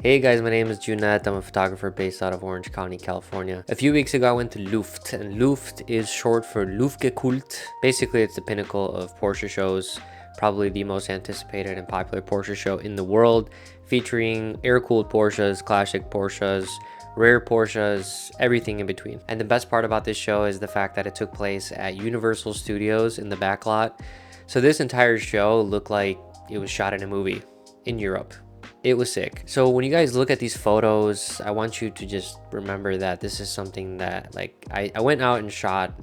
Hey guys, my name is Junette. I'm a photographer based out of Orange County, California. A few weeks ago I went to Luft, and Luft is short for luftgekühlt. Basically, it's the pinnacle of Porsche shows, probably the most anticipated and popular Porsche show in the world, featuring air-cooled Porsches, classic Porsches, rare Porsches, everything in between. And the best part about this show is the fact that it took place at Universal Studios in the backlot. So this entire show looked like it was shot in a movie in Europe. It was sick. So when you guys look at these photos, I want you to just remember that this is something that I went out and shot,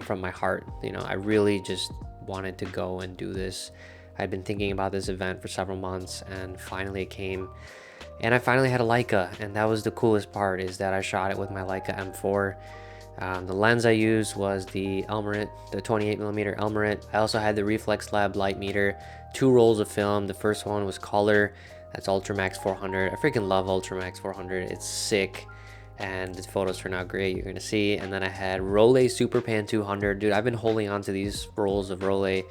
from my heart. I really just wanted to go and do this. I'd been thinking about this event for several months, and finally it came. And I finally had a Leica, and that was the coolest part, is that I shot it with my Leica M4. The lens I used was the Elmarit, the 28mm Elmarit. I also had the Reflex Lab light meter, 2 rolls of film. The first one was color. That's Ultramax 400. I freaking love Ultramax 400. It's sick, and the photos turned out great. You're gonna see. And then I had Rolei Super Pan 200. Dude, I've been holding on to these rolls of Rolei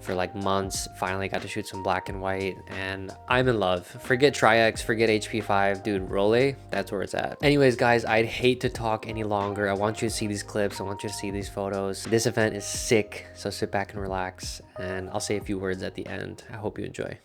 for like months. Finally got to shoot some black and white, and I'm in love. Forget Tri-X, forget HP5, dude. Rolei, that's where it's at. Anyways, guys, I'd hate to talk any longer. I want you to see these clips. I want you to see these photos. This event is sick, so sit back and relax, and I'll say a few words at the end. I hope you enjoy.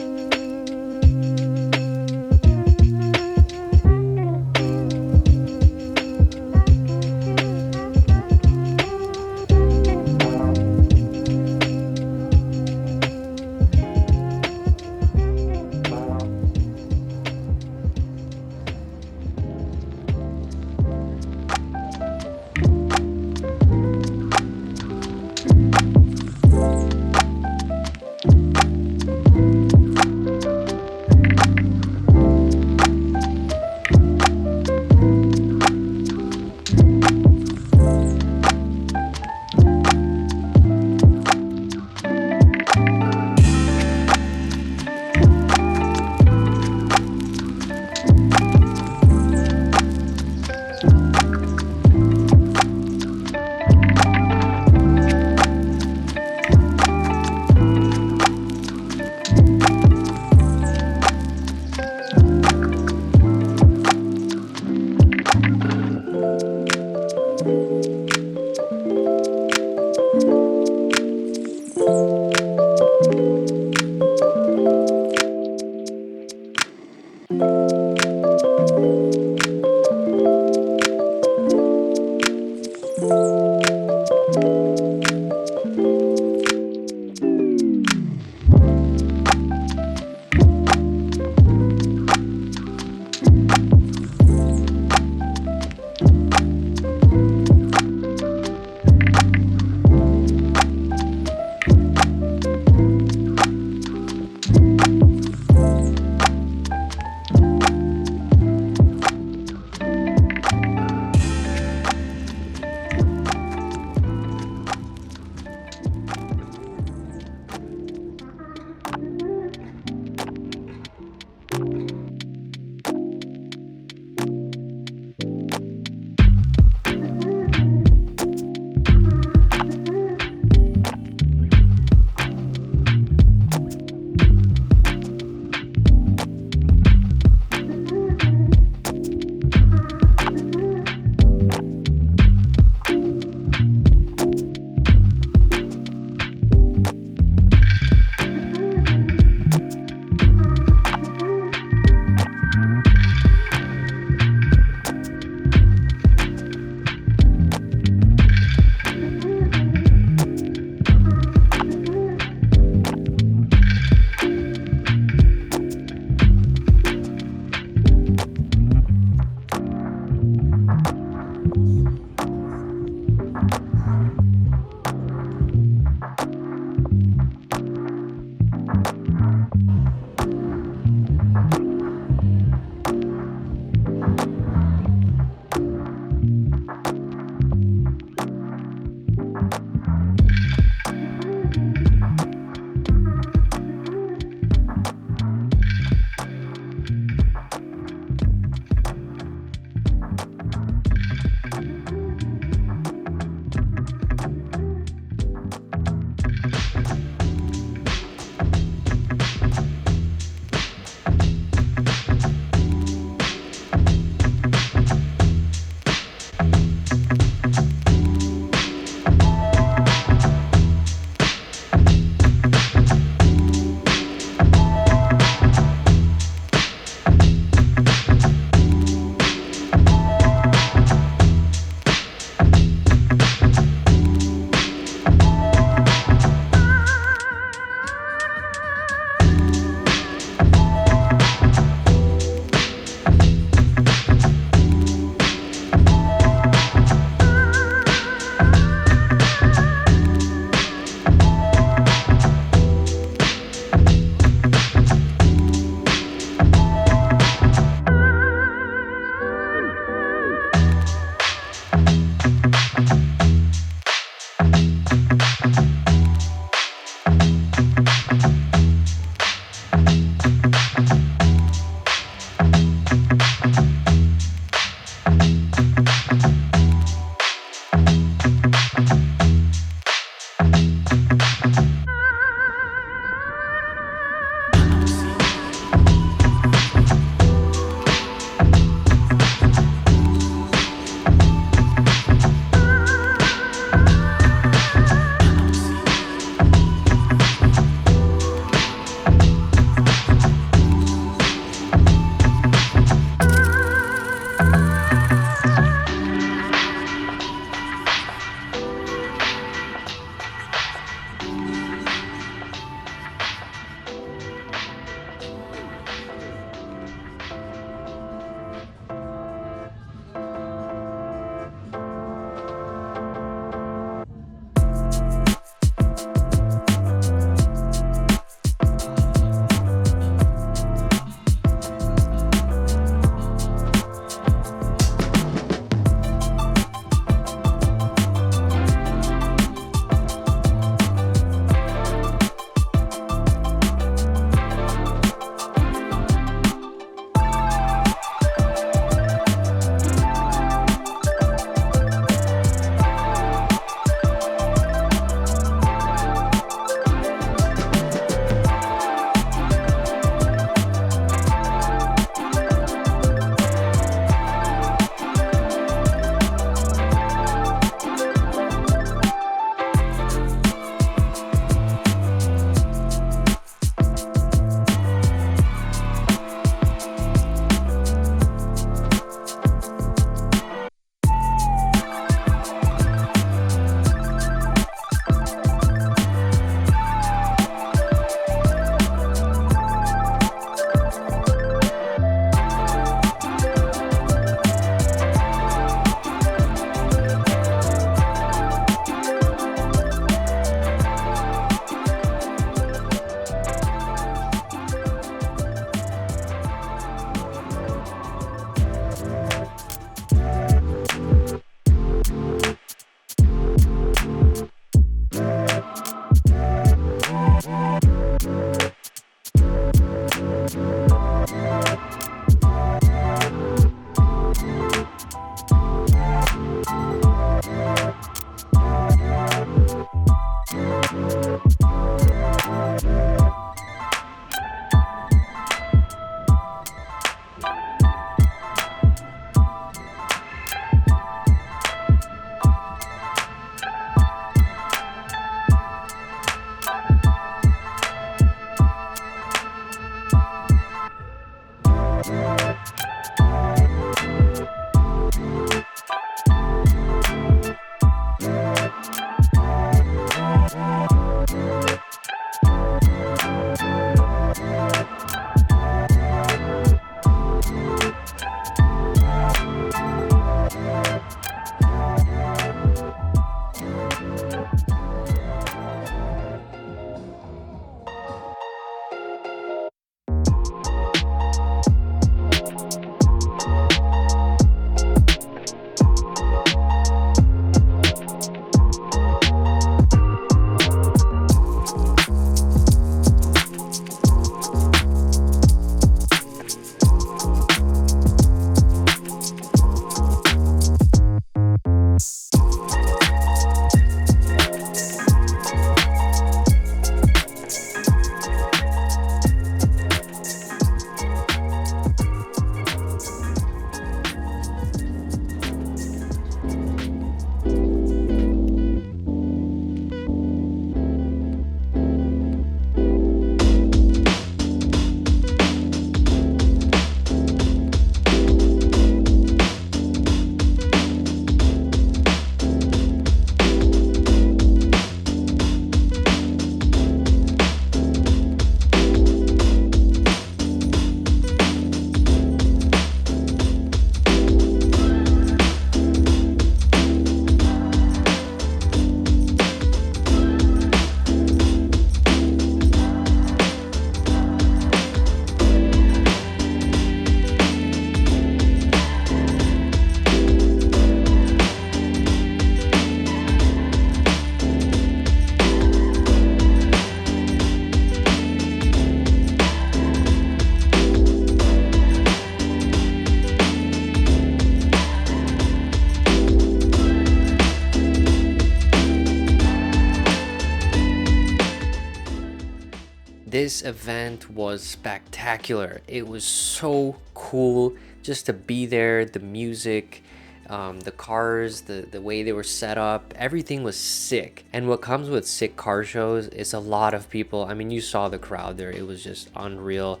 This event was spectacular. It was so cool just to be there. The music, the cars, the way they were set up, everything was sick. And what comes with sick car shows is a lot of people. I mean, you saw the crowd there. It was just unreal.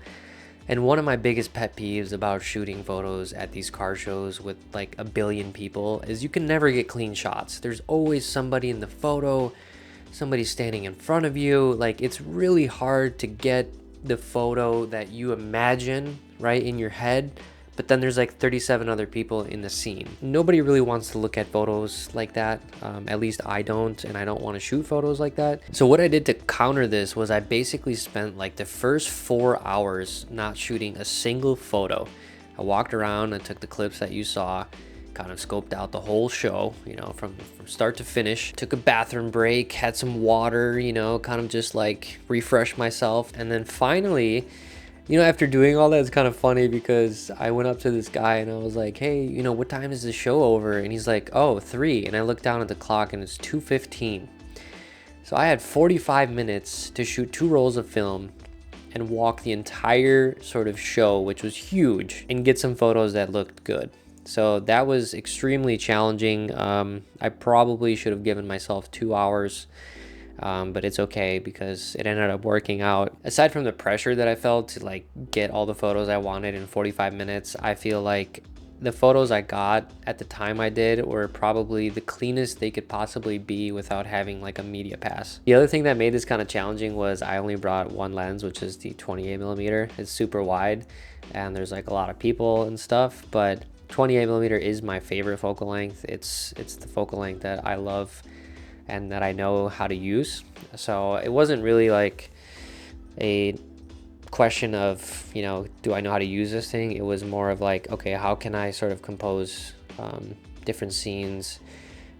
And one of my biggest pet peeves about shooting photos at these car shows with like a billion people is you can never get clean shots. There's always somebody in the photo, somebody standing in front of you. Like, it's really hard to get the photo that you imagine right in your head, but then there's like 37 other people in the scene. Nobody really wants to look at photos like that. At least I don't, and I don't want to shoot photos like that. So what I did to counter this was I basically spent like the first 4 hours not shooting a single photo. I walked around and took the clips that you saw, kind of scoped out the whole show, you know, from start to finish. Took a bathroom break, had some water, you know, kind of just like refresh myself. And then finally, you know, after doing all that, it's kind of funny because I went up to this guy and I was like, hey, you know, what time is the show over? And he's like, oh, 3. And I looked down at the clock and it's 2:15. So I had 45 minutes to shoot 2 rolls of film and walk the entire sort of show, which was huge, and get some photos that looked good. So that was extremely challenging. I probably should have given myself 2 hours. But it's okay because it ended up working out. Aside from the pressure that I felt to like get all the photos I wanted in 45 minutes, I feel like the photos I got at the time I did were probably the cleanest they could possibly be without having like a media pass. The other thing that made this kind of challenging was I only brought one lens, which is the 28mm. It's super wide and there's like a lot of people and stuff, but 28mm is my favorite focal length. It's the focal length that I love and that I know how to use. So it wasn't really like a question of, you know, do I know how to use this thing? It was more of like, okay, how can I sort of compose different scenes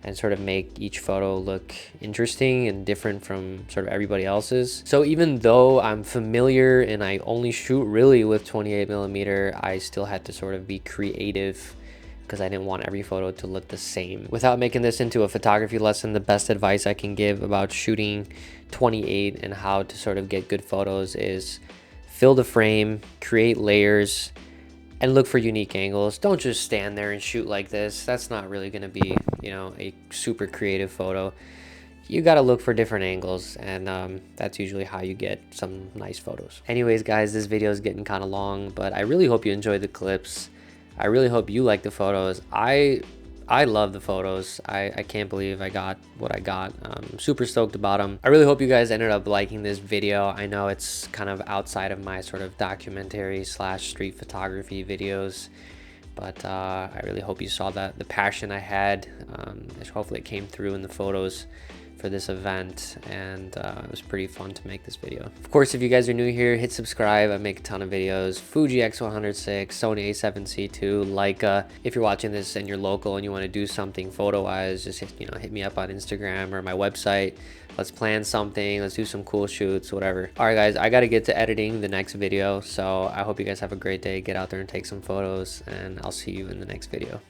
and sort of make each photo look interesting and different from sort of everybody else's. So even though I'm familiar and I only shoot really with 28mm, I still had to sort of be creative because I didn't want every photo to look the same. Without making this into a photography lesson, the best advice I can give about shooting 28 and how to sort of get good photos is fill the frame, create layers, and look for unique angles. Don't just stand there and shoot like this. That's not really gonna be, you know, a super creative photo. You gotta look for different angles, and that's usually how you get some nice photos. Anyways, guys, this video is getting kind of long, but I really hope you enjoyed the clips. I really hope you like the photos. I love the photos. I can't believe I got what I got. I'm super stoked about them. I really hope you guys ended up liking this video. I know it's kind of outside of my sort of documentary / street photography videos, but I really hope you saw that the passion I had. Hopefully it came through in the photos for this event, and it was pretty fun to make this video. Of course, if you guys are new here, hit subscribe. I make a ton of videos. Fuji X106, Sony A7C II, Leica. If you're watching this and you're local and you want to do something photo-wise, just hit me up on Instagram or my website. Let's plan something. Let's do some cool shoots, whatever. All right, guys, I got to get to editing the next video, so I hope you guys have a great day. Get out there and take some photos, and I'll see you in the next video.